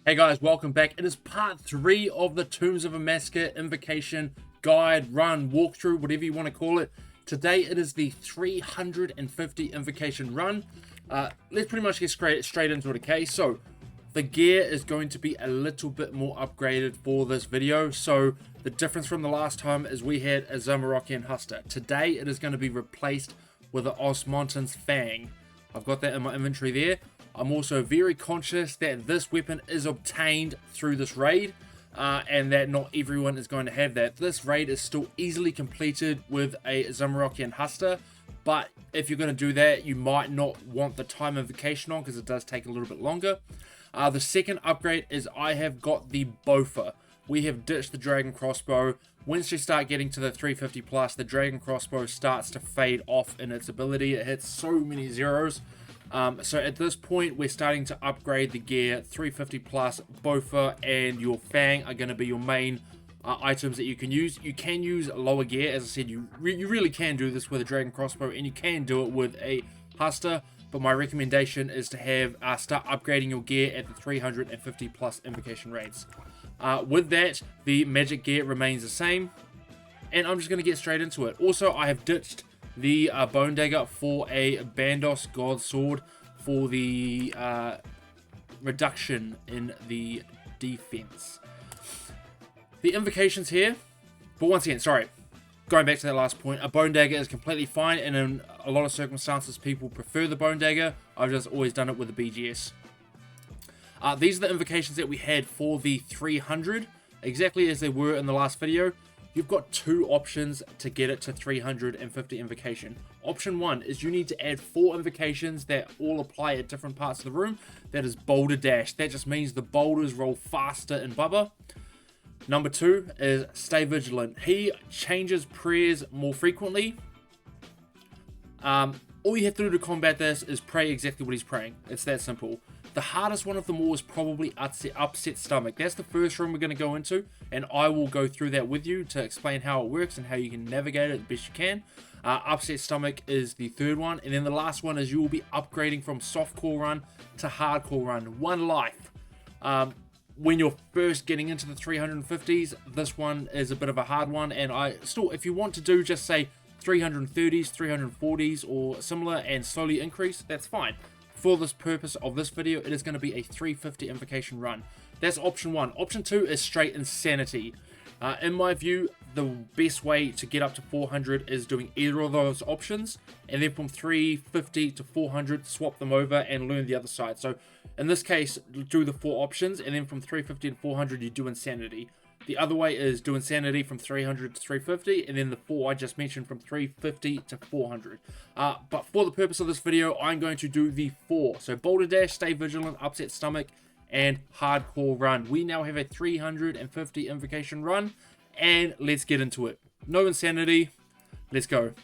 Hey guys, welcome back. It is part 3 of the Tombs of Amascut invocation guide, run, walkthrough, whatever you want to call it. Today it is the 350 invocation run. Let's pretty much get straight into it, okay? So, the gear is going to be a little bit more upgraded for this video. So, the difference from the last time is we had a Zamorakian Huster. Today it is going to be replaced with an Osmontan's Fang. I've got that in my inventory there. I'm also very conscious that this weapon is obtained through this raid, and that not everyone is going to have that. This raid is still easily completed with a Zamorakian Huster, but if you're going to do that, you might not want the time invocation on because it does take a little bit longer. The second upgrade is I have got the Bowfa. We have ditched the Dragon Crossbow. Once you start getting to the 350 plus, the Dragon Crossbow starts to fade off in its ability. It hits so many zeros. So at this point, we're starting to upgrade the gear. 350 plus, Bowfa and your Fang are going to be your main items that you can use. You can use lower gear. As I said, you really can do this with a Dragon Crossbow, and you can do it with a Huster. But my recommendation is to have start upgrading your gear at the 350 plus invocation raids. With that, the magic gear remains the same. And I'm just going to get straight into it. Also, I have ditched the Bone Dagger for a Bandos God Sword for the reduction in the defense. The invocations here, but once again, sorry, going back to that last point, a Bone Dagger is completely fine, and in a lot of circumstances, people prefer the Bone Dagger. I've just always done it with the BGS. These are the invocations that we had for the 300, exactly as they were in the last video. You've got two options to get it to 350 invocation. Option 1 is you need to add 4 invocations that all apply at different parts of the room. That is Boulderdash. That just means the boulders roll faster in Bubba. Number 2 is Stay Vigilant. He changes prayers more frequently. All you have to do to combat this is pray exactly what he's praying. It's that simple. The hardest one of them all is probably Upset Stomach. That's the first room we're going to go into, and I will go through that with you to explain how it works and how you can navigate it the best you can. Upset Stomach is the third one, and then the last one is you will be upgrading from Softcore Run to Hardcore Run. 1 life. When you're first getting into the 350s, this one is a bit of a hard one, and if you want to do just say 330s, 340s or similar and slowly increase, that's fine. For this purpose of this video, it is going to be a 350 invocation run. That's option 1. Option 2 is straight insanity. In my view, the best way to get up to 400 is doing either of those options, and then from 350 to 400 swap them over and learn the other side. So in this case, do the 4 options, and then from 350 to 400 you do insanity. The other way is do insanity from 300 to 350, and then the 4 I just mentioned from 350 to 400. But for the purpose of this video, I'm going to do the 4. So Boulderdash, Stay Vigilant, Upset Stomach, and Hardcore Run. We now have a 350 invocation run, and let's get into it. No insanity, let's go.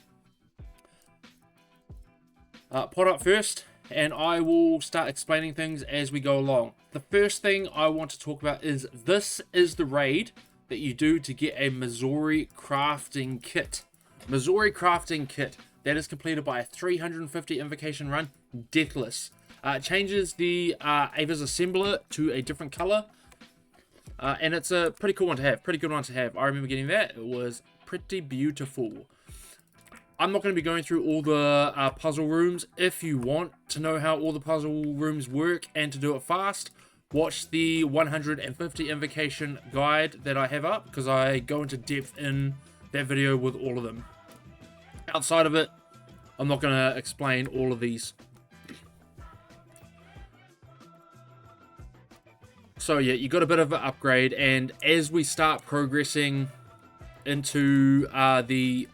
Pot up first, and I will start explaining things as we go along. The first thing I want to talk about is this is the raid that you do to get a Masori Crafting Kit. Masori Crafting Kit. That is completed by a 350 invocation run, deathless. It changes the Ava's Assembler to a different color. And it's a pretty cool one to have. Pretty good one to have. I remember getting that. It was pretty beautiful. I'm not going to be going through all the puzzle rooms. If you want to know how all the puzzle rooms work and to do it fast, watch the 150 invocation guide that I have up, because I go into depth in that video with all of them. Outside of it, I'm not going to explain all of these. So yeah, you got a bit of an upgrade, and as we start progressing into the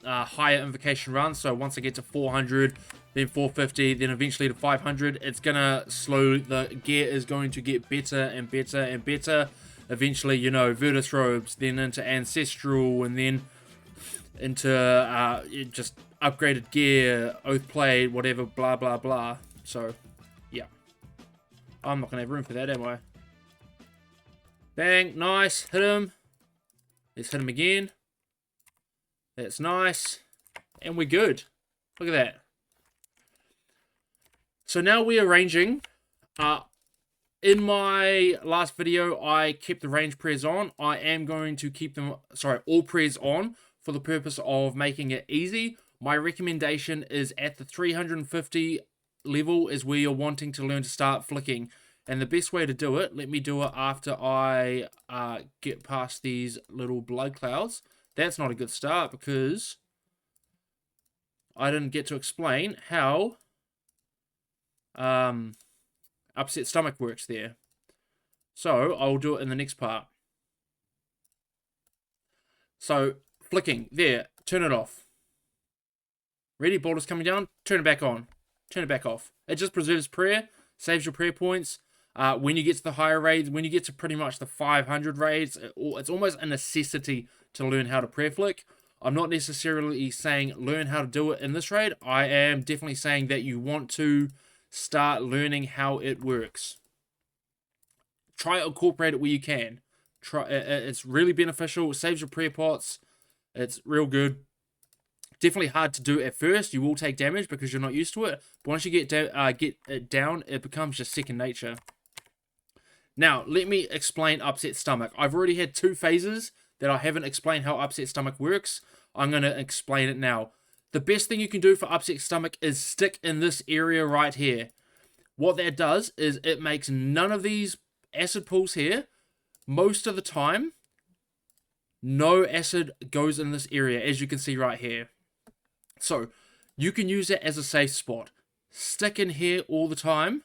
higher invocation run, so once I get to 400, then 450, then eventually to 500, it's gonna the gear is going to get better and better and better. Eventually, you know, Virtus robes, then into ancestral, and then into just upgraded gear, oath plate, whatever, blah blah blah. So yeah, I'm not gonna have room for that, am I? Bang, nice, hit him. Let's hit him again. That's nice. And we're good. Look at that. So now we're arranging In my last video, I kept the range prayers on. I am going to keep them, all prayers on for the purpose of making it easy. My recommendation is at the 350 level is where you're wanting to learn to start flicking. And the best way to do it, let me do it after I get past these little blood clouds. That's not a good start because I didn't get to explain how upset stomach works there. So I'll do it in the next part. So flicking, there, turn it off. Ready, boulders coming down, turn it back on. Turn it back off. It just preserves prayer, saves your prayer points. When you get to the higher raids, when you get to pretty much the 500 raids, it's almost a necessity to learn how to prayer flick. I'm not necessarily saying learn how to do it in this raid. I am definitely saying that you want to start learning how it works. Try to incorporate it where you can. It's really beneficial. It saves your prayer pots. It's real good. Definitely hard to do at first. You will take damage because you're not used to it. But once you get it down, it becomes just second nature. Now, let me explain upset stomach. I've already had 2 phases that I haven't explained how upset stomach works. I'm going to explain it now. The best thing you can do for upset stomach is stick in this area right here. What that does is it makes none of these acid pools here. Most of the time, no acid goes in this area, as you can see right here. So, you can use it as a safe spot. Stick in here all the time,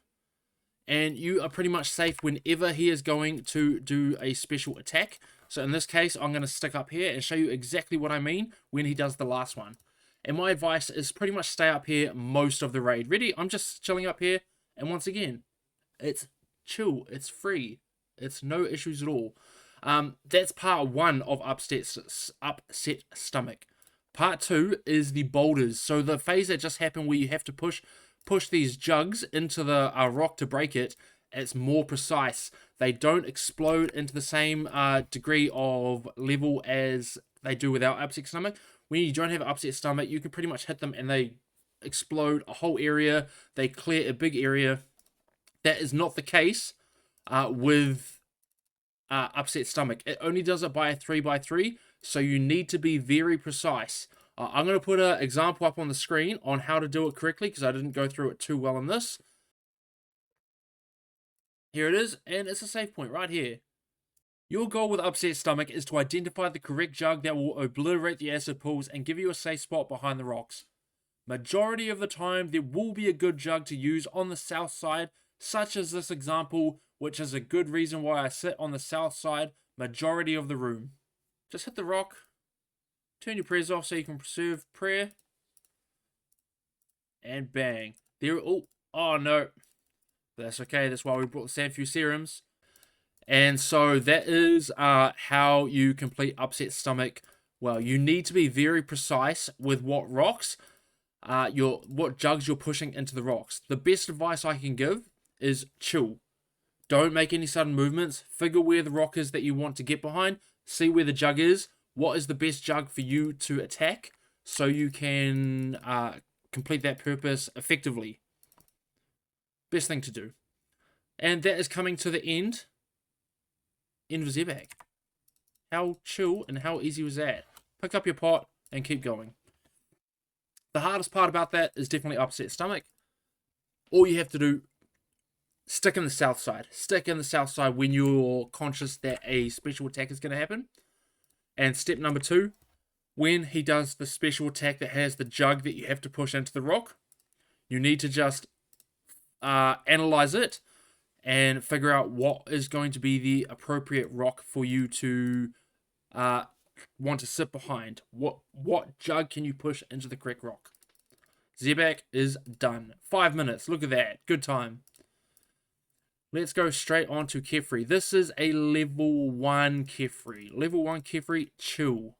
and you are pretty much safe whenever he is going to do a special attack. So in this case, I'm going to stick up here and show you exactly what I mean when he does the last one. And my advice is pretty much stay up here most of the raid. Ready? I'm just chilling up here, and once again, it's chill, it's free, it's no issues at all. That's part 1 of upset stomach. Part 2 is the boulders. So the phase that just happened where you have to push these jugs into the rock to break it, it's more precise. They don't explode into the same degree of level as they do without upset stomach. When you don't have upset stomach, you can pretty much hit them and they explode a whole area. They clear a big area. That is not the case with upset stomach. It only does it by a 3x3, so you need to be very precise. I'm going to put an example up on the screen on how to do it correctly because I didn't go through it too well in this. Here it is, and it's a save point right here. Your goal with upset stomach is to identify the correct jug that will obliterate the acid pools and give you a safe spot behind the rocks. Majority of the time, there will be a good jug to use on the south side, such as this example, which is a good reason why I sit on the south side majority of the room. Just hit the rock, turn your prayers off so you can preserve prayer, and bang. There. Oh no. That's okay, that's why we brought the Sandfew serums. And so that is how you complete upset stomach. Well, you need to be very precise with what rocks, what jugs you're pushing into the rocks. The best advice I can give is chill. Don't make any sudden movements. Figure where the rock is that you want to get behind. See where the jug is. What is the best jug for you to attack so you can complete that purpose effectively. Best thing to do. And that is coming to the end. End of Zebak. How chill and how easy was that? Pick up your pot and keep going. The hardest part about that is definitely upset stomach. All you have to do, stick in the south side. Stick in the south side when you're conscious that a special attack is going to happen. And step number 2, when he does the special attack that has the jug that you have to push into the rock, you need to just analyze it and figure out what is going to be the appropriate rock for you to want to sit behind. What jug can you push into the correct rock? Zebak is done. 5 minutes. Look at that. Good time. Let's go straight on to Kefri. This is a level 1 Kefri. Level 1 Kefri, chill.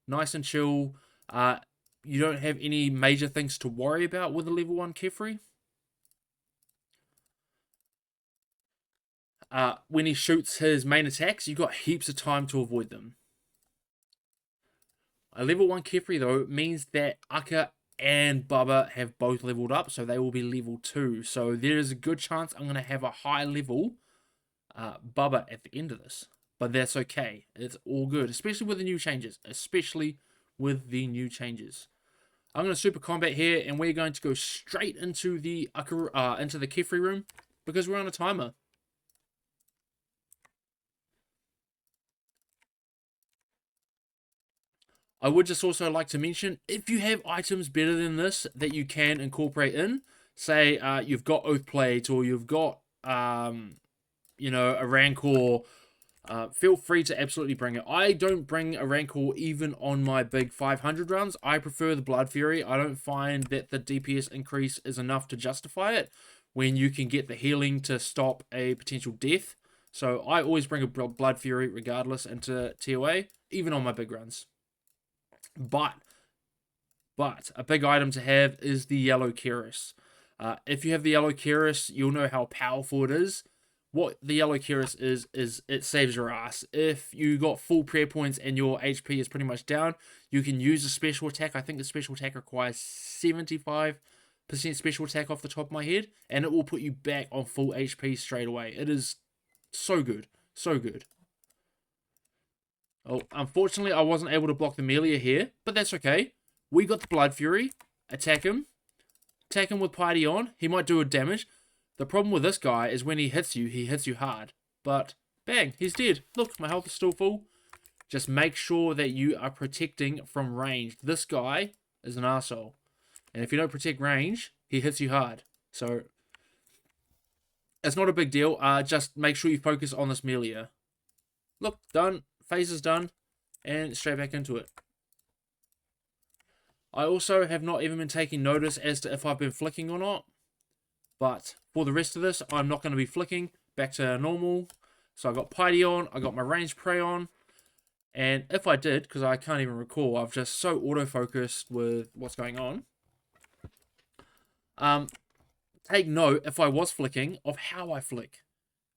Nice and chill. You don't have any major things to worry about with a level 1 Kefri. When he shoots his main attacks, you've got heaps of time to avoid them. A level 1 Kefri, though, means that Aka and Bubba have both leveled up, so they will be level 2. So there is a good chance I'm going to have a high level Bubba at the end of this. But that's okay. It's all good, especially with the new changes. I'm going to super combat here, and we're going to go straight into the Kefri room because we're on a timer. I would just also like to mention, if you have items better than this that you can incorporate in, say you've got Oath Plates or you've got, you know, a Rancor, feel free to absolutely bring it. I don't bring a Rancor even on my big 500 runs. I prefer the Blood Fury. I don't find that the DPS increase is enough to justify it when you can get the healing to stop a potential death. So I always bring a Blood Fury regardless into TOA, even on my big runs. But a big item to have is the Yellow Keris. If you have the Yellow Keris, you'll know how powerful it is. What the Yellow Keris is it saves your ass. If you got full prayer points and your HP is pretty much down, you can use a special attack. I think the special attack requires 75% special attack off the top of my head, and it will put you back on full HP straight away. It is so good. So good. Oh, unfortunately, I wasn't able to block the Melia here, but that's okay. We got the Blood Fury. Attack him. Attack him with Piety on. He might do a damage. The problem with this guy is when he hits you hard. But, bang, he's dead. Look, my health is still full. Just make sure that you are protecting from range. This guy is an arsehole. And if you don't protect range, he hits you hard. So, it's not a big deal. Just make sure you focus on this Melia. Look, done. Phase is done, and straight back into it. I also have not even been taking notice as to if I've been flicking or not, but for the rest of this, I'm not going to be flicking. Back to normal. So I got Piety on, I got my range prey on, and if I did, because I can't even recall, I've just so auto-focused with what's going on. Take note, if I was flicking, of how I flick.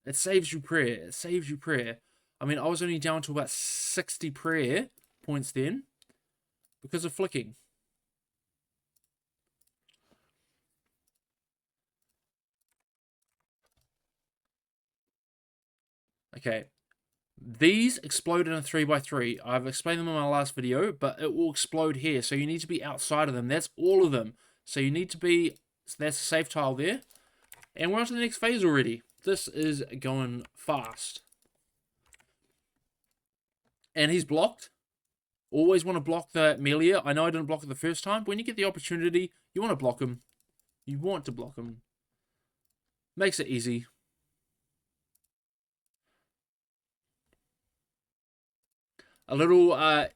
It saves you prayer. It saves you prayer. I mean, I was only down to about 60 prayer points then because of flicking. Okay. These explode in a 3x3. I've explained them in my last video, but it will explode here. So you need to be outside of them. That's all of them. So you need to be... That's a safe tile there. And we're on to the next phase already. This is going fast. And he's blocked. Always want to block the Melia. I know I didn't block it the first time. But when you get the opportunity, you want to block him. You want to block him. Makes it easy. A little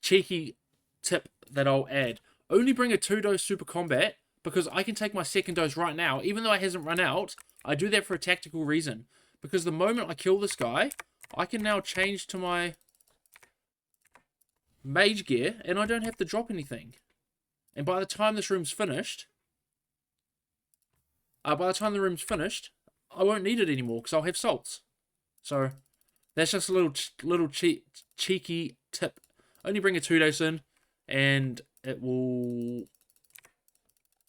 cheeky tip that I'll add. Only bring a 2-dose super combat because I can take my second dose right now. Even though it hasn't run out, I do that for a tactical reason. Because the moment I kill this guy, I can now change to my mage gear and I don't have to drop anything. And by the time this room's finished, I won't need it anymore because I'll have salts. So that's just a little cheeky tip. Only bring a 2-dose in and it will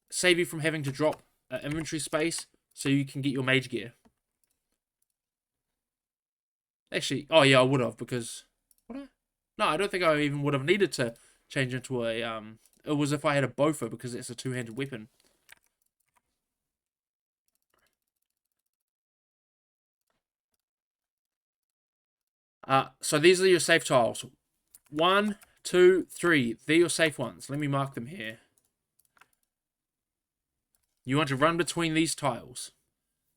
save you from having to drop inventory space so you can get your mage gear. Actually, oh yeah, I would have because... No, I don't think I even would have needed to change into a... It was if I had a Bowfa because it's a two-handed weapon. So these are your safe tiles. 1, 2, 3. They're your safe ones. Let me mark them here. You want to run between these tiles.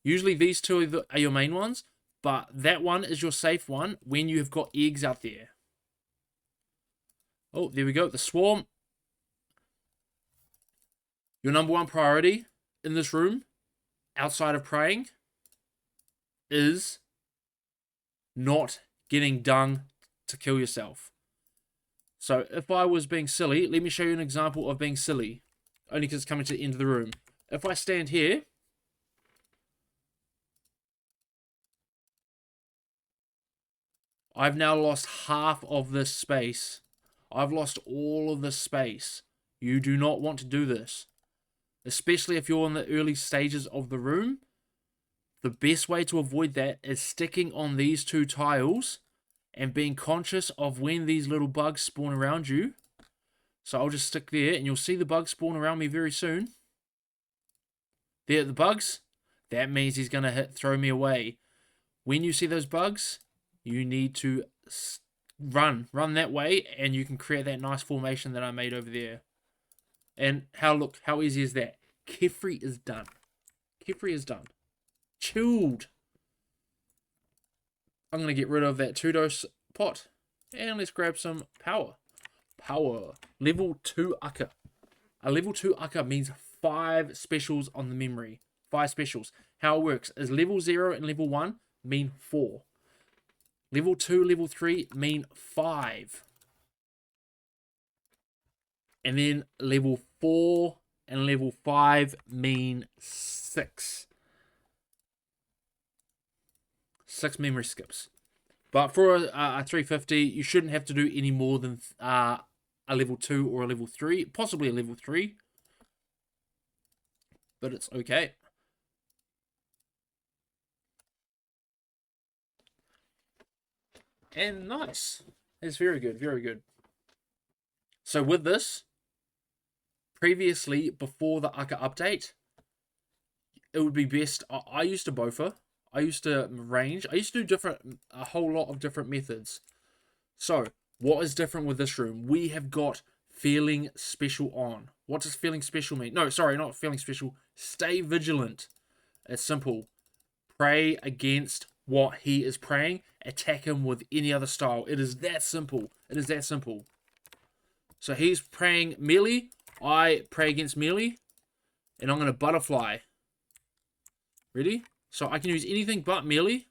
Usually these two are your main ones, but that one is your safe one when you have got eggs out there. Oh, there we go. The swarm. Your number one priority in this room, outside of praying, is not getting dung to kill yourself. So if I was being silly, let me show you an example of being silly. Only because it's coming to the end of the room. If I stand here, I've now lost half of this space. I've lost all of this space You do not want to do this. Especially if you're in the early stages of the room. The best way to avoid that is sticking on these two tiles and being conscious of when these little bugs spawn around you. So I'll just stick there, and you'll see the bugs spawn around me very soon. There, the bugs. That means he's going to throw me away. When you see those bugs, you need to run that way, and you can create that nice formation that I made over there. And look how easy is that? Kefri is done. Kefri is done. Chilled. I'm going to get rid of that 2-dose pot. And let's grab some power. Power. Level 2 Uka. A level 2 Uka means 5 specials on the memory. 5 specials. How it works is level 0 and level 1 mean 4. Level 2, level 3 mean 5. And then level 4 and level 5 mean 6. 6 memory skips. But for a 350, you shouldn't have to do any more than a level 2 or a level 3. Possibly a level 3. But it's okay. And nice. It's very good, very good. So with this, previously, before the Uka update, it would be best. I used to Bowfa. I used to range. I used to do a whole lot of different methods. So, what is different with this room? We have got feeling special on. What does feeling special mean? No, sorry, not feeling special. Stay vigilant. It's simple. Pray against what he is praying. Attack him with any other style. It is that simple. It is that simple. So he's praying melee. I pray against melee. And I'm going to butterfly. Ready? So I can use anything but melee.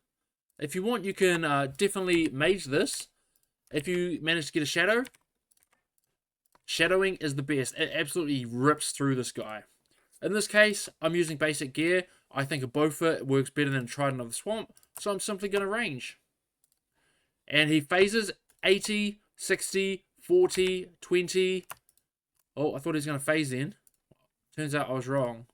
If you want, you can definitely mage this. If you manage to get a shadow. Shadowing is the best. It absolutely rips through this guy. In this case, I'm using basic gear. I think a Bowfa works better than Trident of the Swamp. So I'm simply going to range. And he phases 80, 60, 40, 20. Oh, I thought he was going to phase in. Turns out I was wrong.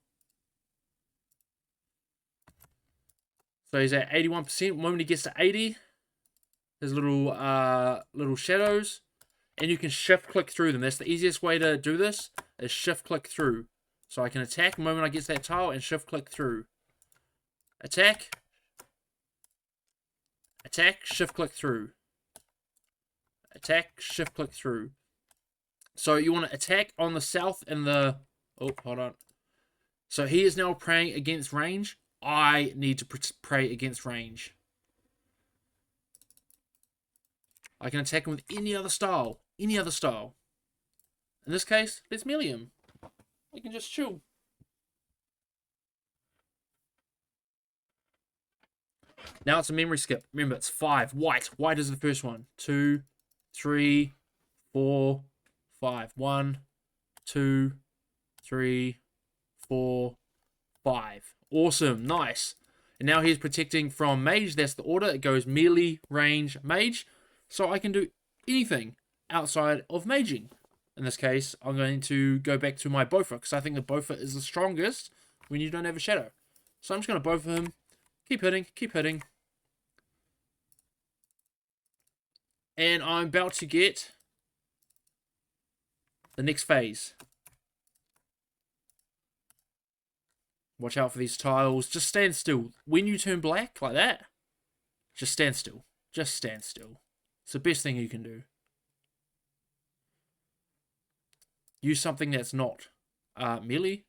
So he's at 81%. The moment he gets to 80, there's little shadows. And you can shift click through them. That's the easiest way to do this, is shift click through. So I can attack the moment I get to that tile and shift click through. Attack. Attack, shift click through. Attack, shift click through. So you want to attack on the south and the... Oh, hold on. So he is now praying against range. I need to pray against range. I can attack him with any other style. Any other style. In this case, let's melee him. We can just chill. Now it's a memory skip. Remember, it's 5. White. White is the first one. 2, 3, 4, 5. 1, 2, 3, 4, 5. Awesome. Nice. And now he's protecting from mage. That's the order. It goes melee, range, mage. So I can do anything outside of maging. In this case, I'm going to go back to my Bowfa, because I think the Bowfa is the strongest when you don't have a shadow. So I'm just going to Bowfa him. Keep hitting, keep hitting. And I'm about to get the next phase. Watch out for these tiles. Just stand still. When you turn black like that, just stand still. Just stand still. It's the best thing you can do. Use something that's not melee,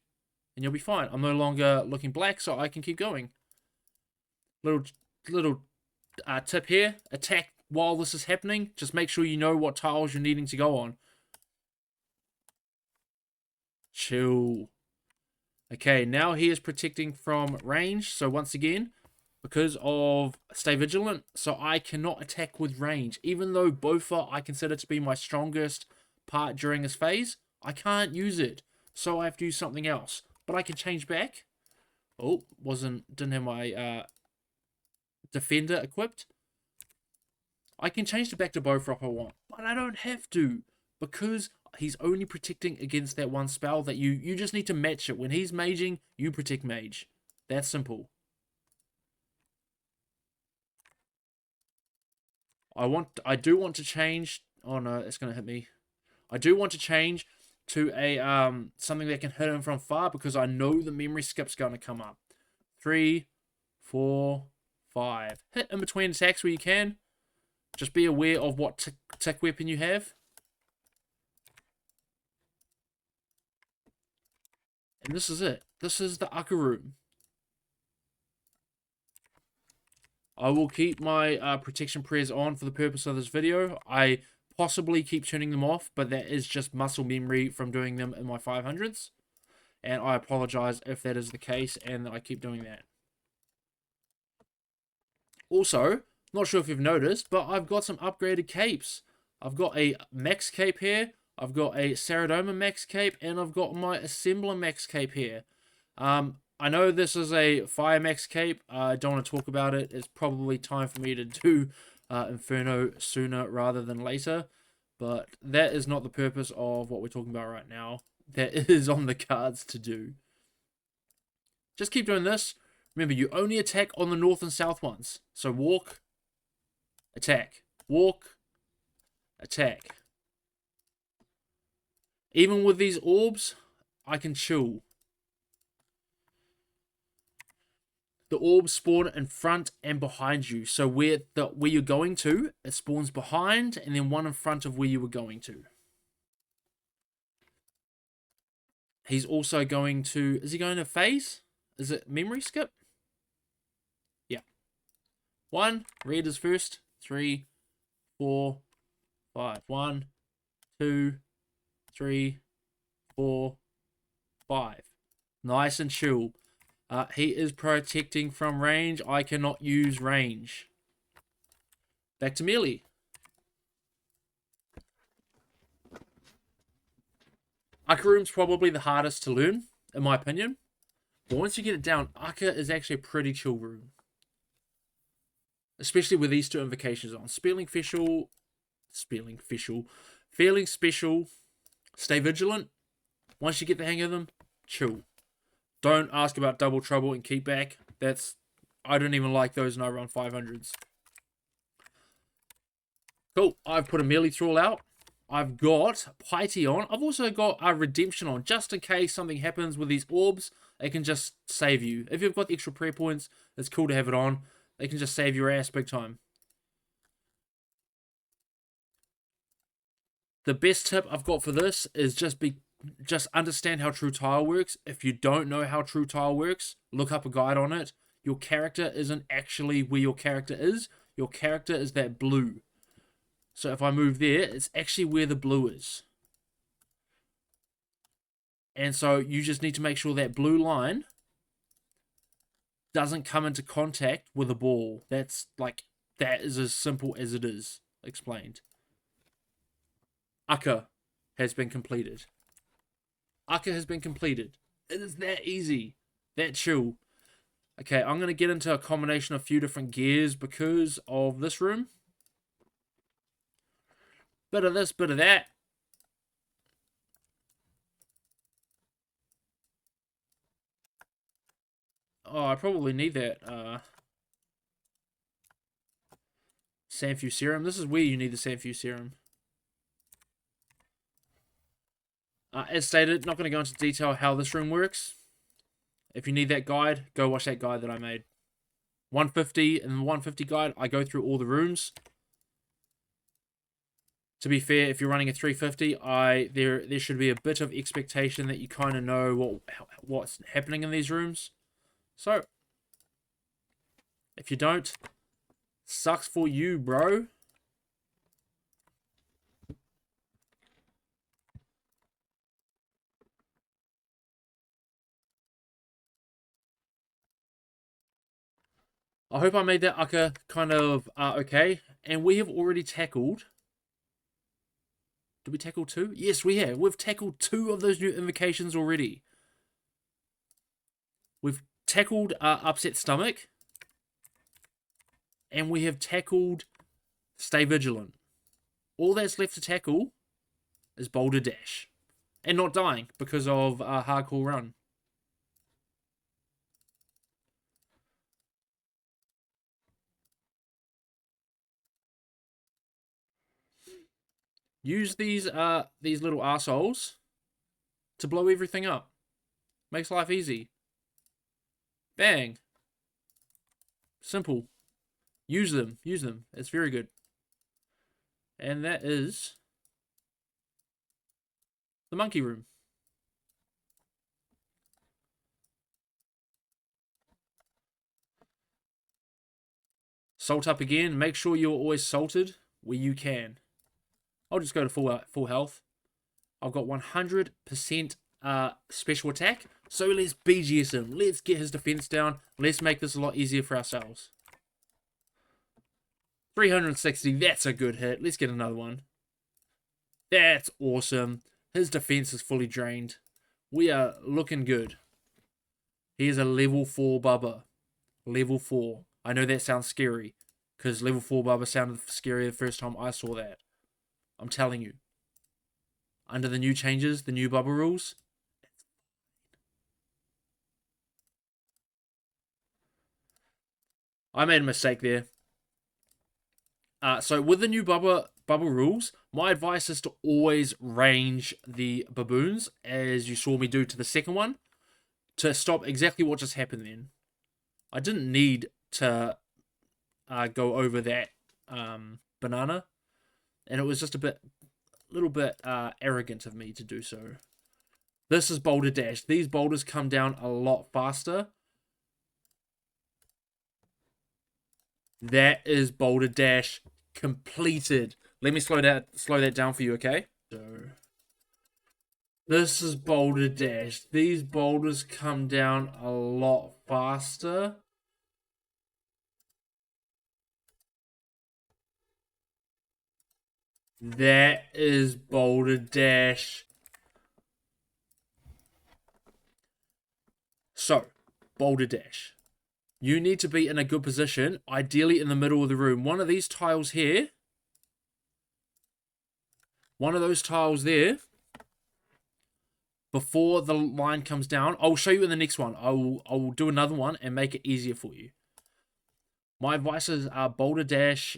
and you'll be fine. I'm no longer looking black, so I can keep going. Little tip here. Attack while this is happening. Just make sure you know what tiles you're needing to go on. Chill. Okay, now he is protecting from range. So once again, because of stay vigilant, so I cannot attack with range. Even though Bowfa I consider to be my strongest part during this phase, I can't use it. So I have to use something else. But I can change back. Oh, didn't have my defender equipped. I can change it back to Bowfa if I want, but I don't have to, because he's only protecting against that one spell that you just need to match it. When he's maging, you protect mage. That's simple. I do want to change. Oh no, it's gonna hit me. I do want to change to a something that can hit him from far, because I know the memory skip's gonna come up. 3, 4, 5. Hit in between attacks where you can. Just be aware of what tick weapon you have. And this is it. This is the Uka room. I will keep my protection prayers on for the purpose of this video. I possibly keep turning them off, but that is just muscle memory from doing them in my 500s. And I apologize if that is the case and I keep doing that. Also, not sure if you've noticed, but I've got some upgraded capes. I've got a max cape here. I've got a Saradoma max cape, and I've got my Assembler max cape here. I know this is a Fire max cape. I don't want to talk about it. It's probably time for me to do Inferno sooner rather than later. But that is not the purpose of what we're talking about right now. That is on the cards to do. Just keep doing this. Remember, you only attack on the north and south ones. So walk, attack, walk, attack. Even with these orbs, I can chill. The orbs spawn in front and behind you. So where you're going to, it spawns behind, and then one in front of where you were going to. He's also going to... Is he going to phase? Is it memory skip? Yeah. 1. Red is first. 3, 4, 5. 1, 2, 3, 4, 5. Nice and chill. He is protecting from range. I cannot use range. Back to melee. Uka room's probably the hardest to learn, in my opinion. But once you get it down, Uka is actually a pretty chill room. Especially with these two invocations on. Feeling special. Stay vigilant. Once you get the hang of them, chill. Don't ask about double trouble and keep back. I don't even like those, and I run 500s. Cool. I've put a melee thrall out. I've got Piety on. I've also got a Redemption on, just in case something happens with these orbs. It can just save you. If you've got the extra prayer points, it's cool to have it on. They can just save your ass big time. The best tip I've got for this is just understand how True Tile works. If you don't know how True Tile works, look up a guide on it. Your character isn't actually where your character is. Your character is that blue. So if I move there, it's actually where the blue is. And so you just need to make sure that blue line doesn't come into contact with a ball. That is as simple as it is explained. Uka has been completed. Uka has been completed. It is that easy. That chill. Okay, I'm going to get into a combination of a few different gears because of this room. Bit of this, bit of that. Oh, I probably need that Sanfu serum. This is where you need the Sanfu serum. As stated, not going to go into detail how this room works. If you need that guide, go watch that guide that I made. 150, and the 150 guide, I go through all the rooms. To be fair, if you're running a 350, there should be a bit of expectation that you kind of know what's happening in these rooms. So, if you don't, sucks for you, bro. I hope I made that Uka kind of okay. And we have already tackled... Did we tackle 2? Yes, we have. We've tackled 2 of those new invocations already. We've tackled Upset Stomach. And we have tackled Stay Vigilant. All that's left to tackle is Boulderdash. And not dying because of a hardcore run. Use these little assholes to blow everything up. Makes life easy. Bang. Simple. Use them. Use them. It's very good. And that is the monkey room. Salt up again. Make sure you're always salted where you can. I'll just go to full health. I've got 100% special attack. So let's BGS him. Let's get his defense down. Let's make this a lot easier for ourselves. 360. That's a good hit. Let's get another one. That's awesome. His defense is fully drained. We are looking good. Here's a level 4 Bubba. Level 4. I know that sounds scary, because level 4 Bubba sounded scary the first time I saw that. I'm telling you. Under the new changes, the new Bubba rules. I made a mistake there. So with the new Bubba rules, my advice is to always range the baboons, as you saw me do to the second one, to stop exactly what just happened then. I didn't need to go over that banana, and it was just a little bit arrogant of me to do so. This is Boulderdash. These boulders come down a lot faster. That is Boulderdash completed. Let me slow that down for you, okay? So this is Boulderdash. These boulders come down a lot faster. That is Boulderdash. So, Boulderdash. You need to be in a good position, ideally in the middle of the room. One of these tiles here, one of those tiles there, before the line comes down, I'll show you in the next one. I will do another one and make it easier for you. My advice is Boulderdash.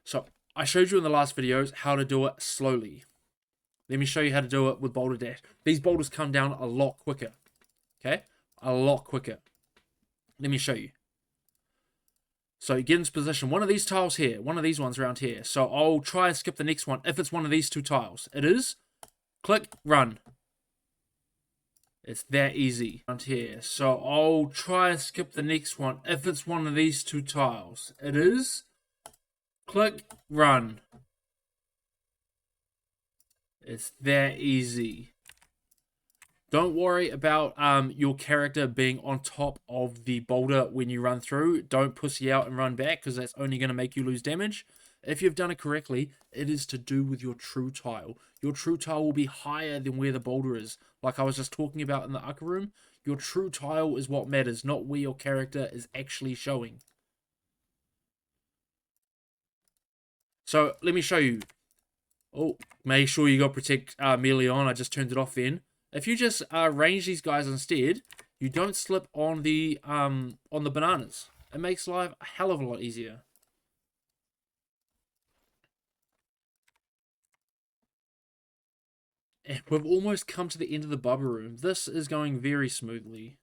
So, I showed you in the last videos how to do it slowly. Let me show you how to do it with Boulderdash. These boulders come down a lot quicker. Okay? A lot quicker. Let me show you. So you get into position. One of these tiles here. One of these ones around here. So I'll try and skip the next one if it's one of these two tiles. It is. Click, run. It's that easy. Around here. So I'll try and skip the next one if it's one of these two tiles. It is. Click, run. It's that easy. Don't worry about your character being on top of the boulder when you run through. Don't pussy out and run back, because that's only going to make you lose damage. If you've done it correctly, it is to do with your true tile. Your true tile will be higher than where the boulder is. Like I was just talking about in the Aka room, your true tile is what matters, not where your character is actually showing. So let me show you. Oh, make sure you got protect melee on. I just turned it off then. If you just range these guys instead, you don't slip on the bananas. It makes life a hell of a lot easier. And we've almost come to the end of the Bubba room. This is going very smoothly.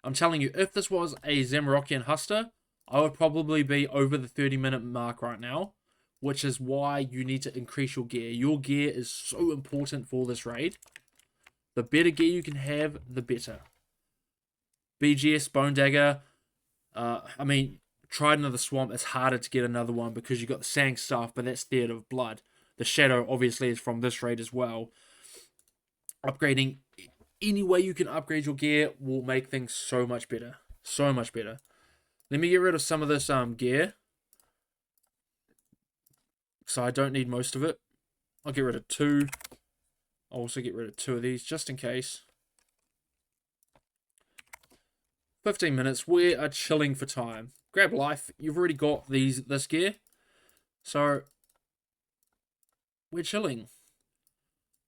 I'm telling you, if this was a Zamorakian Huster, I would probably be over the 30-minute mark right now, which is why you need to increase your gear. Your gear is so important for this raid. The better gear you can have, the better. BGS, Bone Dagger. I mean, Trident of the Swamp is harder to get another one because you got the Sang Staff, but that's Theatre of Blood. The Shadow, obviously, is from this raid as well. Upgrading any way you can upgrade your gear will make things so much better. So much better. Let me get rid of some of this gear. So I don't need most of it. I'll get rid of 2. I'll also get rid of 2 of these just in case. 15 minutes. We are chilling for time. Grab life. You've already got this gear. So we're chilling.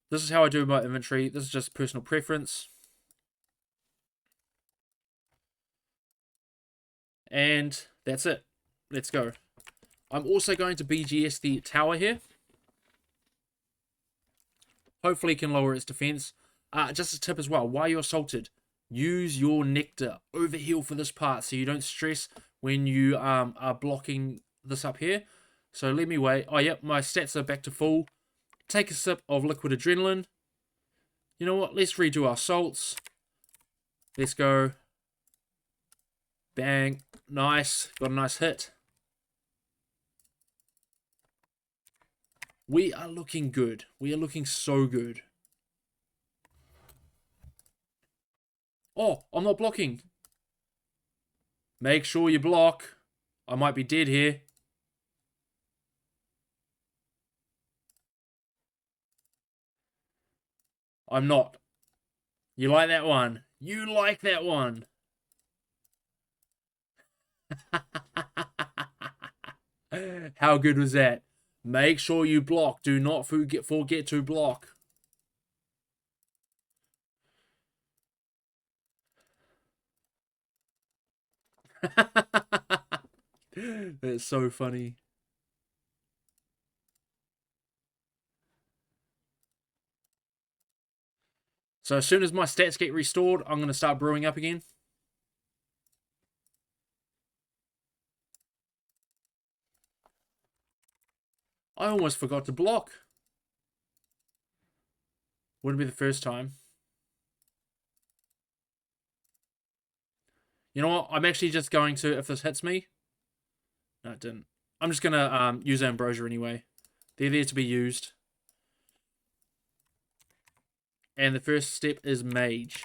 This is how I do my inventory. This is just personal preference. And that's it. Let's go. I'm also going to BGS the tower here. Hopefully it can lower its defense. Just a tip as well, while you're assaulted, use your nectar overheal for this part so you don't stress when you are blocking this up here. So let me wait. Oh, yep, my stats are back to full. Take a sip of liquid adrenaline. You know what? Let's redo our salts. Let's go. Bang. Nice. Got a nice hit. We are looking good. We are looking so good. Oh, I'm not blocking. Make sure you block. I might be dead here. I'm not. You like that one? You like that one? How good was that? Make sure you block. Do not forget to block. That's so funny. So as soon as my stats get restored, I'm going to start brewing up again. I almost forgot to block. Wouldn't be the first time. You know what? I'm actually just going to, if this hits me. No, it didn't. I'm just going to use Ambrosia anyway. They're there to be used. And the first step is Mage.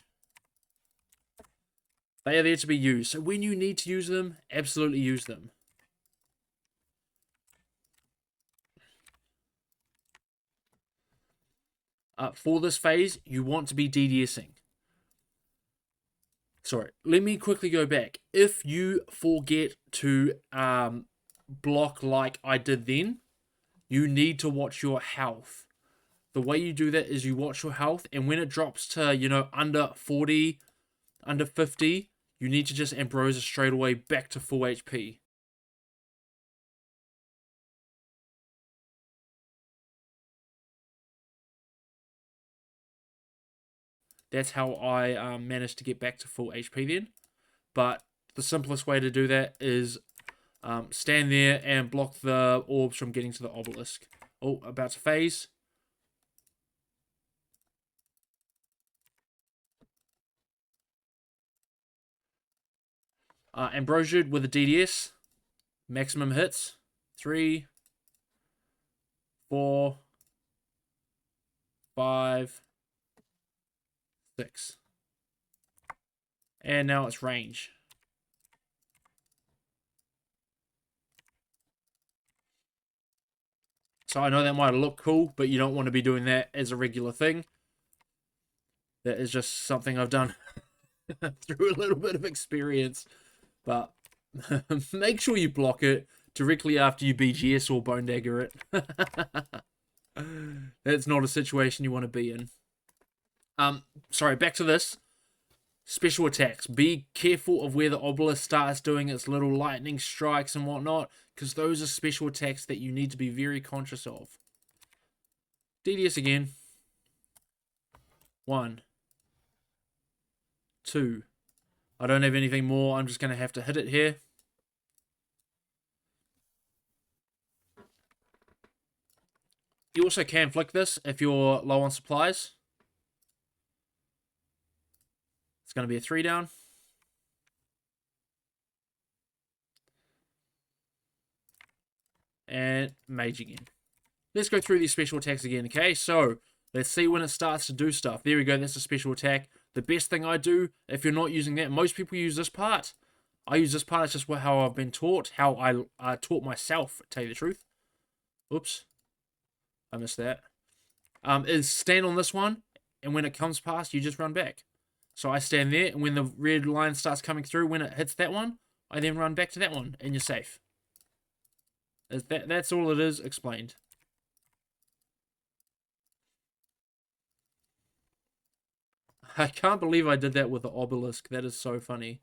They are there to be used. So when you need to use them, absolutely use them. For this phase, you want to be DDSing. Sorry, let me quickly go back. If you forget to block like I did then, you need to watch your health. The way you do that is you watch your health, and when it drops to, you know, under 40, under 50, you need to just Ambrosia straight away back to full HP. That's how I managed to get back to full HP then. But the simplest way to do that is stand there and block the orbs from getting to the obelisk. Oh, about to phase. Ambrosia with a DDS. Maximum hits. 3, 4, 5, 6. And now it's range. So I know that might look cool, but you don't want to be doing that as a regular thing. That is just something I've done through a little bit of experience. But make sure you block it directly after you BGS or Bone Dagger it. That's not a situation you want to be in. Sorry, back to this. Special attacks. Be careful of where the obelisk starts doing its little lightning strikes and whatnot, because those are special attacks that you need to be very conscious of. DDS again. 1, 2. I don't have anything more. I'm just going to have to hit it here. You also can flick this if you're low on supplies. It's going to be a 3 down. And Mage again. Let's go through these special attacks again, okay? So, let's see when it starts to do stuff. There we go, that's a special attack. The best thing I do, if you're not using that, most people use this part. I use this part, it's just how I've been taught, how I taught myself, to tell you the truth. Oops. I missed that. Is stand on this one, and when it comes past, you just run back. So I stand there, and when the red line starts coming through, when it hits that one, I then run back to that one, and you're safe. That's all it is explained. I can't believe I did that with the obelisk. That is so funny.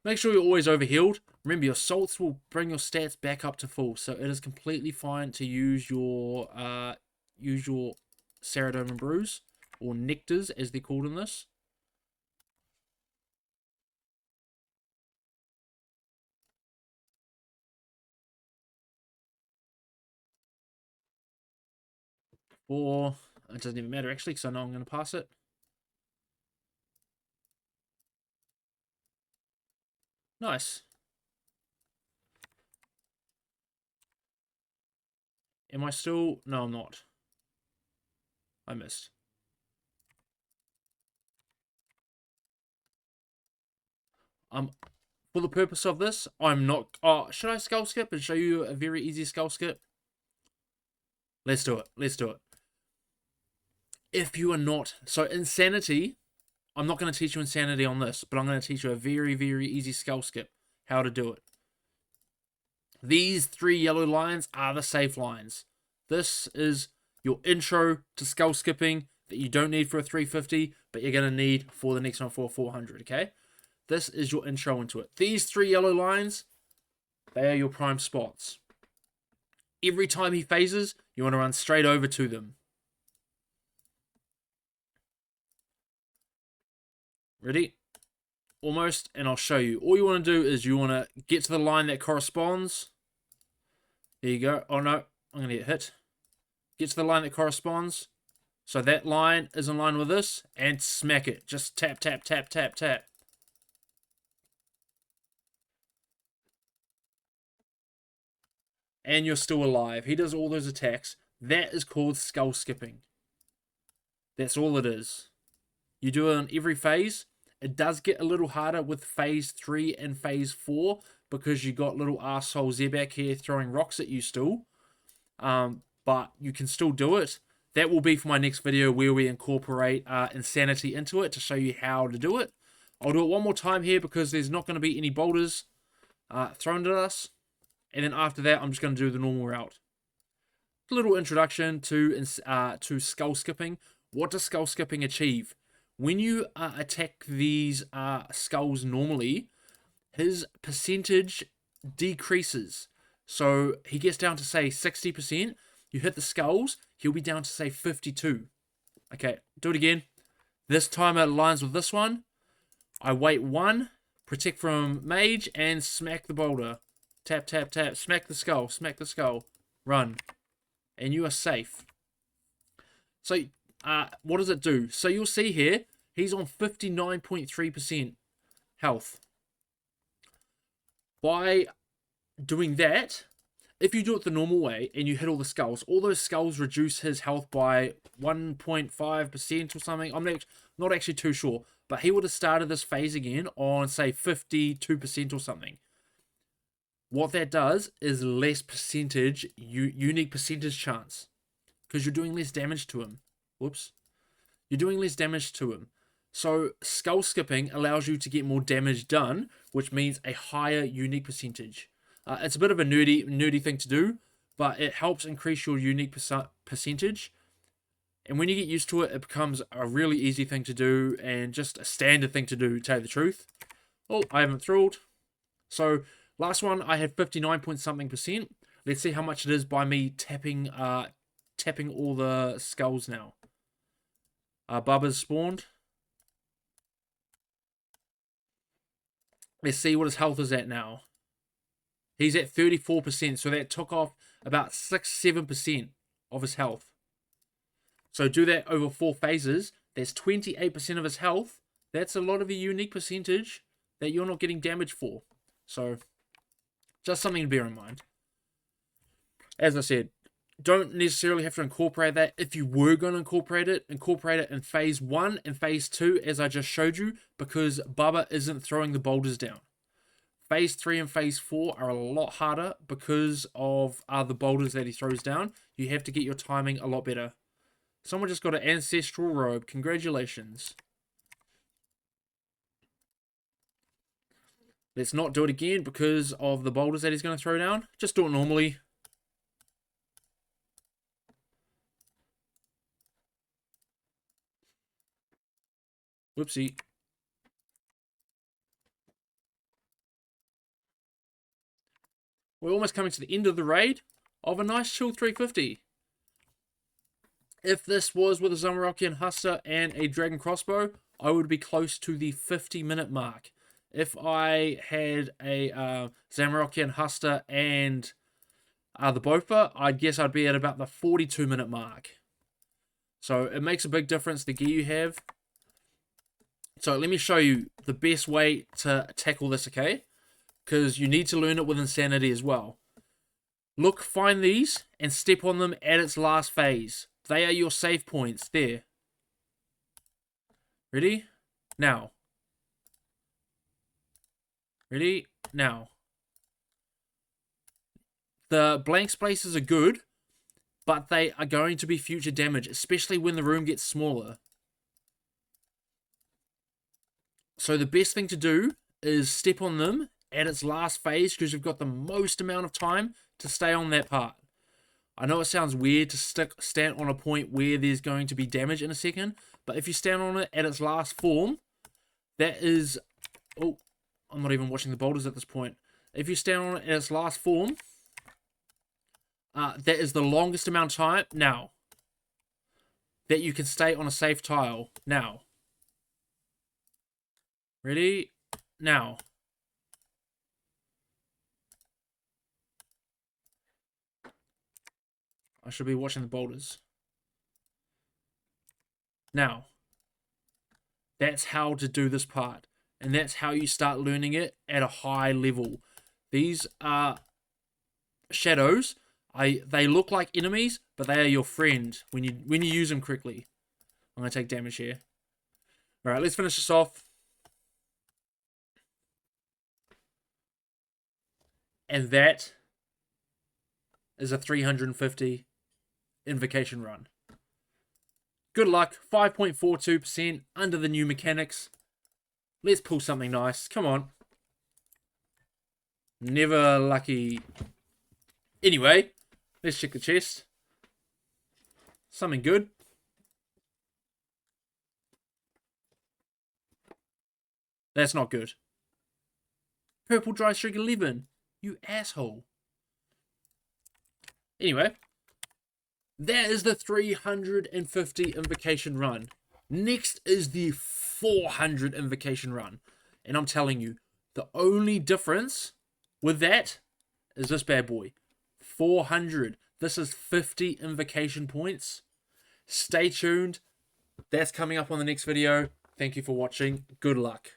Make sure you're always overhealed. Remember, your salts will bring your stats back up to full, so it is completely fine to use your Ceridome and Brews, or nectars as they're called in this. Or it doesn't even matter actually, because I know I'm going to pass it. Nice. Am I still? No, I'm not. I missed. For the purpose of this, I'm not. Oh, should I skull skip and show you a very easy skull skip? Let's do it. Let's do it. If you are not, so insanity, I'm not going to teach you insanity on this, but I'm going to teach you a very, very easy skull skip, how to do it. These 3 yellow lines are the safe lines. This is your intro to skull skipping that you don't need for a 350, but you're going to need for the next one for a 400, okay? This is your intro into it. These 3 yellow lines, they are your prime spots. Every time he phases, you want to run straight over to them. Ready? Almost, and I'll show you. All you want to do is you want to get to the line that corresponds. There you go. Oh no, I'm going to get hit. Get to the line that corresponds. So that line is in line with this, and smack it. Just tap, tap, tap, tap, tap. And you're still alive. He does all those attacks. That is called skull skipping. That's all it is. You do it on every phase. It does get a little harder with phase 3 and phase 4 because you got little arsehole Zebak here throwing rocks at you still. But you can still do it. That will be for my next video where we incorporate insanity into it to show you how to do it. I'll do it one more time here because there's not going to be any boulders thrown at us. And then after that, I'm just going to do the normal route. A little introduction to skull skipping. What does skull skipping achieve? When you attack these skulls normally, his percentage decreases. So he gets down to, say, 60%. You hit the skulls, he'll be down to, say, 52. Okay, do it again. This time it aligns with this one. I wait 1, protect from mage, and smack the boulder. Tap, tap, tap. Smack the skull. Smack the skull. Run. And you are safe. So, what does it do? So, you'll see here, he's on 59.3% health. By doing that, if you do it the normal way and you hit all the skulls, all those skulls reduce his health by 1.5% or something. I'm not actually too sure. But he would have started this phase again on, say, 52% or something. What that does is less percentage, unique percentage chance. Because you're doing less damage to him. Whoops. You're doing less damage to him. So skull skipping allows you to get more damage done, which means a higher unique percentage. It's a bit of a nerdy thing to do, but it helps increase your unique percentage. And when you get used to it, it becomes a really easy thing to do and just a standard thing to do, to tell you the truth. Oh, I haven't thrilled. So last one, I had 59 point something percent. Let's see how much it is by me tapping all the skulls now. Bubba's spawned. Let's see what his health is at now. He's at 34%, so that took off about 6-7% of his health. So do that over 4 phases. That's 28% of his health. That's a lot of a unique percentage that you're not getting damage for. So just something to bear in mind. As I said, don't necessarily have to incorporate that. If you were going to incorporate it in phase 1 and phase 2, as I just showed you, because Bubba isn't throwing the boulders down. Phase 3 and phase 4 are a lot harder because of the boulders that he throws down. You have to get your timing a lot better. Someone just got an ancestral robe. Congratulations. Let's not do it again because of the boulders that he's going to throw down. Just do it normally. Whoopsie. We're almost coming to the end of the raid of a nice chill 350. If this was with a Zamorakian Huster and a Dragon Crossbow, I would be close to the 50-minute mark. If I had a Zamorakian Huster and the Bowfa, I guess I'd be at about the 42-minute mark. So it makes a big difference the gear you have. So let me show you the best way to tackle this, okay? Because you need to learn it with Insanity as well. Look, find these and step on them at its last phase. They are your save points. There. Ready? Now. Ready? Now. The blank spaces are good, but they are going to be future damage, especially when the room gets smaller. So the best thing to do is step on them at its last phase because you've got the most amount of time to stay on that part. I know it sounds weird to stand on a point where there's going to be damage in a second, but if you stand on it at its last form, that is... Oh, I'm not even watching the boulders at this point. If you stand on it at its last form, that is the longest amount of time now that you can stay on a safe tile. Now. Ready? Now. I should be watching the boulders. Now. That's how to do this part. And that's how you start learning it at a high level. These are shadows. They look like enemies, but they are your friend when you use them correctly. I'm going to take damage here. Alright, let's finish this off. And that is a 350 invocation run. Good luck. 5.42% under the new mechanics. Let's pull something nice. Come on. Never lucky. Anyway, let's check the chest. Something good. That's not good. Purple Dry Streak 11. You asshole. Anyway, that is the 350 invocation run. Next is the 400 invocation run. And I'm telling you, the only difference with that is this bad boy. 400. This is 50 invocation points. Stay tuned. That's coming up on the next video. Thank you for watching. Good luck.